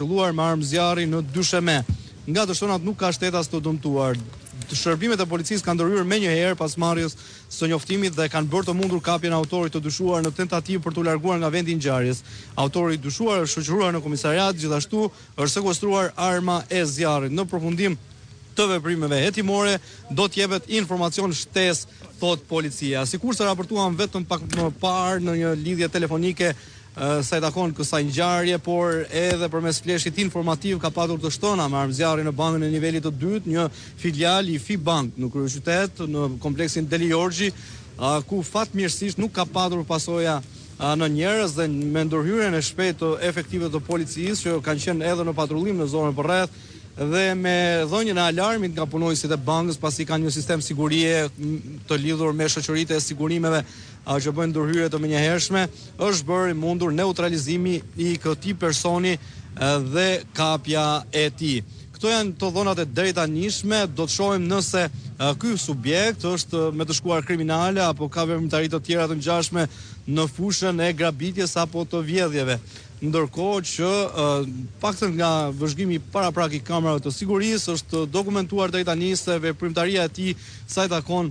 Luar me armë zjarri në dysheme. Nga të shtonat nuk ka shtetas të dëmtuar. Shërbimet e policisë kanë ndërhyrë menjëherë pas marrjes së njoftimit dhe kanë bërë të mundur kapjen e autorit të dyshuar në tentativë për t'u larguar nga vendi i ngjarjes. Autori i dyshuar është shoqëruar në komisariat, gjithashtu është sekuestruar arma e zjarrit. Në përfundim të veprimeve hetimore do t'jepet informacion shtesë, thot policia. Sikurse raportuam vetëm pak më parë në një lidhje telefonike sa i takon kësaj ngjarje, por edhe përmes fleshit informativ ka patur të shtona me armë zjarri në bankën e nivelit të dytë, një filial i Fibank në kryeqytet, në kompleksin Deli Jorgji, ku fatmirësisht nuk ka patur pasoja në njerëz dhe me ndërhyrjen e shpejtë të efektive të policisë që kanë qenë edhe në patrullim në zonën përreth dhe me dhënien e alarmit nga punonjësit e bankës, pasi kanë një sistem sigurie të lidhur me shoqëritë e sigurimeve që bëjnë ndërhyrje të menjëhershme, është bërë mundur neutralizimi i këtij personi dhe kapja e tij. Këto janë të dhënat e drejtanishme, do të shohim nëse ky subjekt është me të shkuar kriminale apo ka veprimtari të tjera të ngjashme në fushën e grabitjes apo të vjedhjeve. Ndërkohë që paktën nga vëzhgimi paraprak i kamerave të sigurisë është dokumentuar deri tani se veprimtaria e tij sa i takon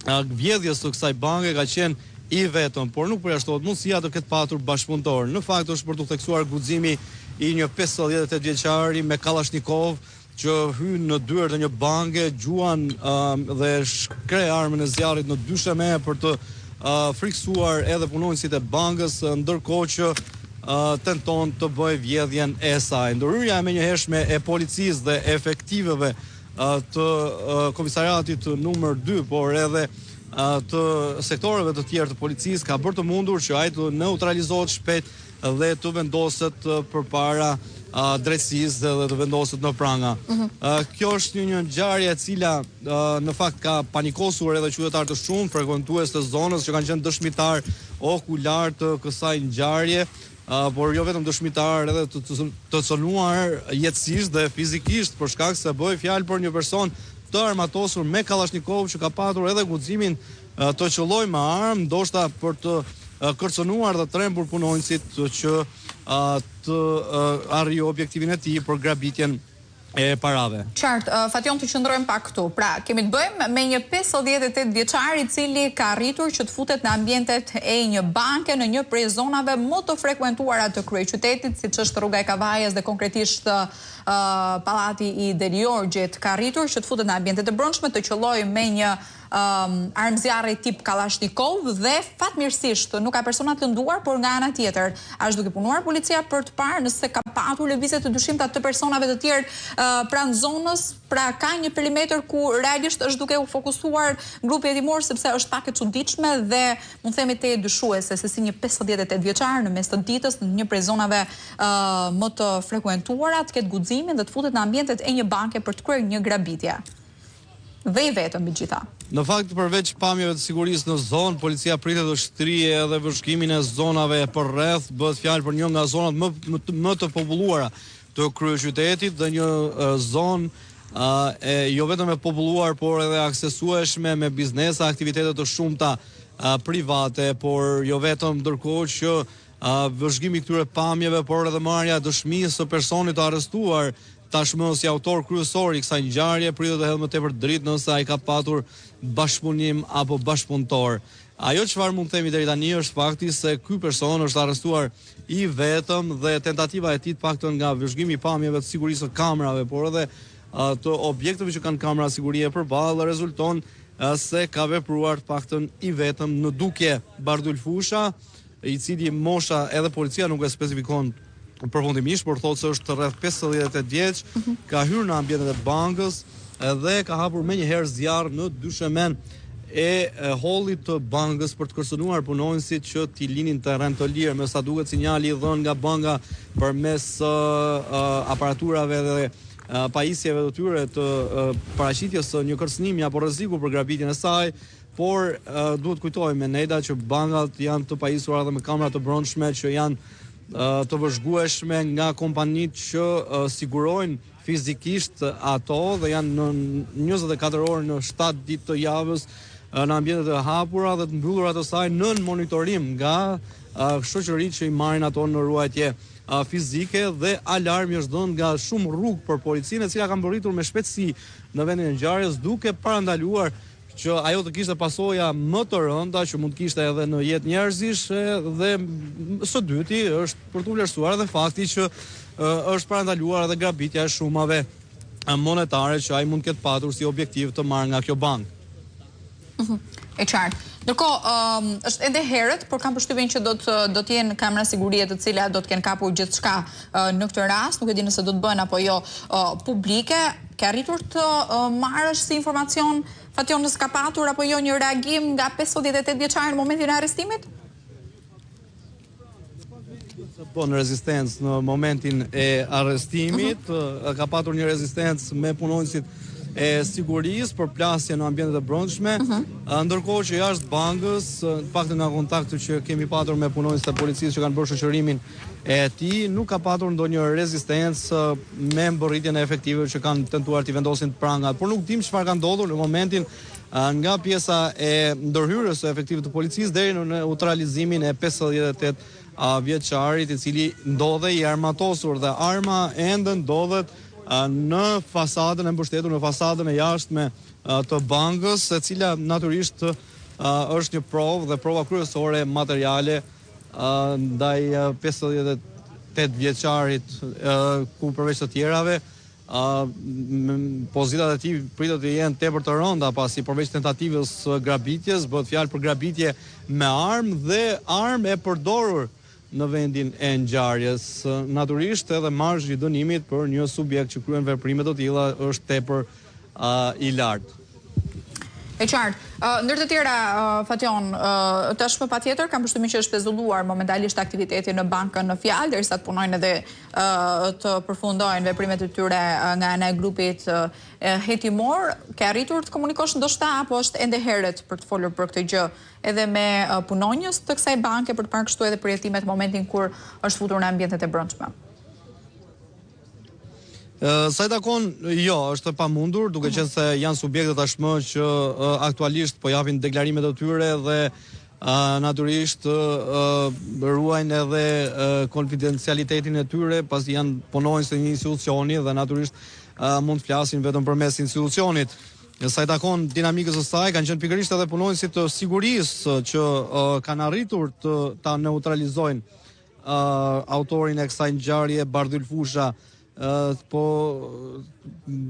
vjedhjes së kësaj banke ka qenë i vetëm, por nuk përjashtohet mundësia të ketë patur bashkëpunëtor. Në fakt është për të theksuar guximi i një 58 vjeçari me Kalashnikov që hyn në dyert e një banke, gjuan dhe shkreh armën e zjarrit në dysheme për të friksuar edhe punonjësit e bankës, ndërkohë që tenton të bëjë vjedhjen e saj. Ndërhyrja e menjëhershme e policisë dhe efektiveve të komisariatit numër 2, por edhe të sektoreve të tjerë të policisë ka bërë të mundur që ai të neutralizohet shpejt dhe të vendoset përpara drejtësisë dhe të vendoset në pranga. Kjo është një ngjarje e cila në fakt ka panikosur edhe qytetarë të shumë, frekuentues të zonës që kanë qenë dëshmitar okular të kësaj ngjarje, por jo vetëm dëshmitar edhe të cënuar jetësisht dhe fizikisht për shkak se bëhej fjalë për një person të armatosur me Kalashnikov që ka patur edhe guximin të qëllojë me armë, ndoshta për të kërcënuar dhe trembur punonjësit që të arrijë objektivin e tij për grabitjen e parave. Qartë, Fation, të qëndrojmë pak këtu. Pra, kemi të bëjmë me një 58 vjeçar i cili ka arritur që të futet në ambientet e një banke në një prej zonave më të frekuentuara të kryeqytetit, siç është rruga e Kavajës dhe konkretisht pallati i Deli Jorgjit. Ka arritur që të futet në ambientet e brendshme, të qellojë me një armë zjarri tip Kalashnikov dhe fatmirësisht nuk ka persona të nduar, por nga ana tjetër është duke punuar policia për të parë nëse ka patur lëvizje të dyshimta të personave të tjerë pranë zonës. Pra ka një perimetër ku realisht është duke u fokusuar grupi hetimor, sepse është pak e çuditshme dhe mund themi te dyshuese se si një 58 vjeçar në mes të ditës në një prej zonave më të frekuentuara të ketë guximin dhe të futet në ambientet e një banke për të kryer një grabitje. Dhe i vetëm mbi gjitha. Në fakt, përveç pamjeve të sigurisë në zonë, policia pritet të shtrije edhe vëzhgimin e zonave përreth, bëhet fjalë për një nga zonat më të populluara të kryeqytetit dhe një zonë jo vetëm e populluar, por edhe aksesueshme me biznesa, aktivitete të shumta private, por jo vetëm, ndërkohë që vëzhgimi këtyre pamjeve, por edhe marrja dëshmisë së personit të arrestuar tashmë si autor kryesor i kësaj ngjarje pritet të hedhë më tepër dritë nëse ai ka patur bashkëpunim apo bashkëpunëtor. Ajo çfarë mund të themi deri tani është fakti se ky person është arrestuar i vetëm dhe tentativa e tij të paktën nga vëzhgimi i pamjeve të sigurisë së kamerave, por edhe të objekteve që kanë kamera sigurie përballë rezulton se ka vepruar të paktën i vetëm në dukje Bardulfusha, i cili mosha edhe policia nuk e specifikon përfundimisht, por thotë se është rreth 58 vjeç, ka hyrë në ambientet e bankës dhe ka hapur menjëherë zjarr në dyshemen e hollit të bankës për të kërcënuar punonjësit që t'i linin terren të lirë. Me sa duket sinjali i dhënë nga banka përmes aparaturave dhe pajisjeve të tyre të paraqitjes së një kërcënimi apo rreziku për grabitjen e saj, por duhet kujtojmë Neda që bankat janë të pajisura edhe me kamera të brendshme që janë të vëzhgueshme nga kompanitë që sigurojnë fizikisht ato dhe janë në 24 orë në 7 ditë të javës në ambientet e hapura dhe të mbyllura të saj nën monitorim nga shoqëritë që i marrin ato në ruajtje fizike dhe alarmi është dhënë nga shumë rrugë për policinë, e cila ka mbërritur me shpejtësi në vendin e ngjarjes, duke parandaluar që ajo të kishte pasoja më të rënda që mund të kishte edhe në jetë njerëzish, dhe së dyti është për të vlerësuar edhe fakti që është parandaluar edhe grabitja e shumave monetare që ai mund të ketë patur si objektiv të marrë nga kjo bankë. E qartë. Ndërkohë, është ende herët, por kam përshtypjen që do të jenë kamera sigurie të cilat do të kenë kapur gjithçka në këtë rast, nuk e di nëse do të bëhen apo jo publike. Ke arritur të marrësh si informacion, Fation, nëse ka patur apo jo një reagim nga 58 vjeçari në momentin e arrestimit? Po, në rezistencë në momentin e arrestimit, ka patur një rezistencë me punonësit e sigurisë për plasje në ambientet e brendshme, ndërkohë që jashtë bankës, paktën nga kontakti që kemi patur me punonësit e policisë që kanë bërë shoqërimin e tij, nuk ka patur ndonjë rezistencë me mbërritjen e efektive që kanë tentuar t'i vendosin prangat, por nuk dim çfarë ka ndodhur në momentin nga pjesa e ndërhyrjes së efektive të policisë deri në neutralizimin e 58 vjeçarit, i cili ndodhej i armatosur dhe arma ende ndodhet në fasadën e mbështetur, në fasadën e jashtme të bankës, e cila natyrisht është një provë dhe prova kryesore materiale ndaj 58 vjeçarit, ku përveç të tjerave, pozitat e tij pritet të jenë tepër të rënda, pasi përveç tentativës grabitjes, bëhet fjalë për grabitje me armë dhe armë e përdorur në vendin e ngjarjes. Natyrisht edhe marzhi i dënimit për një subjekt që kryen veprime të tilla është tepër i lartë. E qartë. Ndër të tjera, Fation, tashmë patjetër kam përshtypjen që është pezulluar momentalisht aktiviteti në bankën në fjalë, derisa të punojnë edhe të përfundojnë veprimet e tyre nga ana e grupit hetimor. Ke arritur të komunikosh ndoshta apo është ende herët për të folur për këtë gjë edhe me punonjës të kësaj banke për të parë kështu edhe përjetimet në momentin kur është futur në ambientet e brendshme? Sa i takon, jo, është pamundur, duke qenë se janë subjekte tashmë që aktualisht po japin deklarimet e tyre dhe natyrisht ruajnë edhe konfidencialitetin e tyre, pasi janë punonjës të një institucioni dhe natyrisht mund të flasin vetëm përmes institucionit. Sa i takon dinamikës së saj, kanë qenë pikërisht edhe punonjësit të sigurisë që kanë arritur të ta neutralizojnë autorin e kësaj ngjarje, Bardhyl Fusha. Po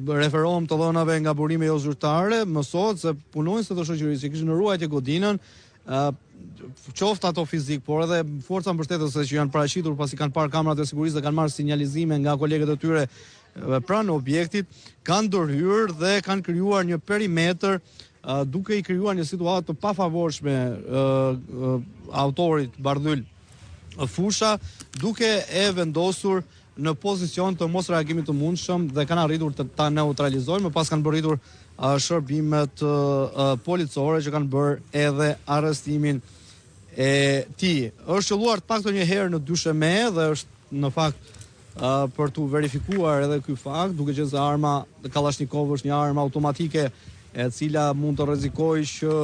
referohem të dhënave nga burime jo zyrtare, mësohet se punonjësit të shoqërisë që kishin në ruajtje godinën, qoftë ato fizik, por edhe forca mbështetëse që janë paraqitur pasi kanë parë kamerat e sigurisë dhe kanë marrë sinjalizime nga kolegët e tyre pranë objektit, kanë ndërhyrë dhe kanë krijuar një perimetër duke i krijuar një situatë të pafavorshme autorit Bardhyl Fusha, duke e vendosur në pozicion të mos reagimit të mundshëm dhe kanë arritur të ta neutralizojnë, më pas kanë bërritur shërbimet policore që kanë bërë edhe arrestimin e tij. Është qelluar të paktën një herë në dysheme dhe është në fakt për të verifikuar edhe ky fakt, duke qenë se arma Kalashnikov është një armë automatike e cila mund të rrezikojë që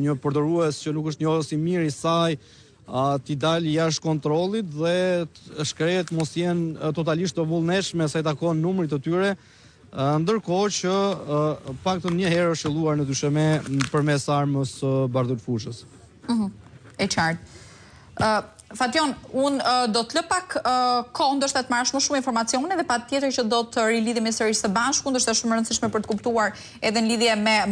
një përdorues që nuk është njohës i mirë i saj t'i dalë jashtë kontrollit dhe shkrehet mos jenë totalisht të vullnetshme sa i takon numrit të tyre, ndërkohë që paktën një herë është shëlluar në dysheme përmes armës Bardhyl Fushës. E qartë. Fation, unë do të lë pak kohë ndoshta të marrësh më shumë informacione dhe patjetër që do të rilidhemi sërish së bashku, ndoshta shumë e rëndësishme për të kuptuar edhe në lidhje me momentin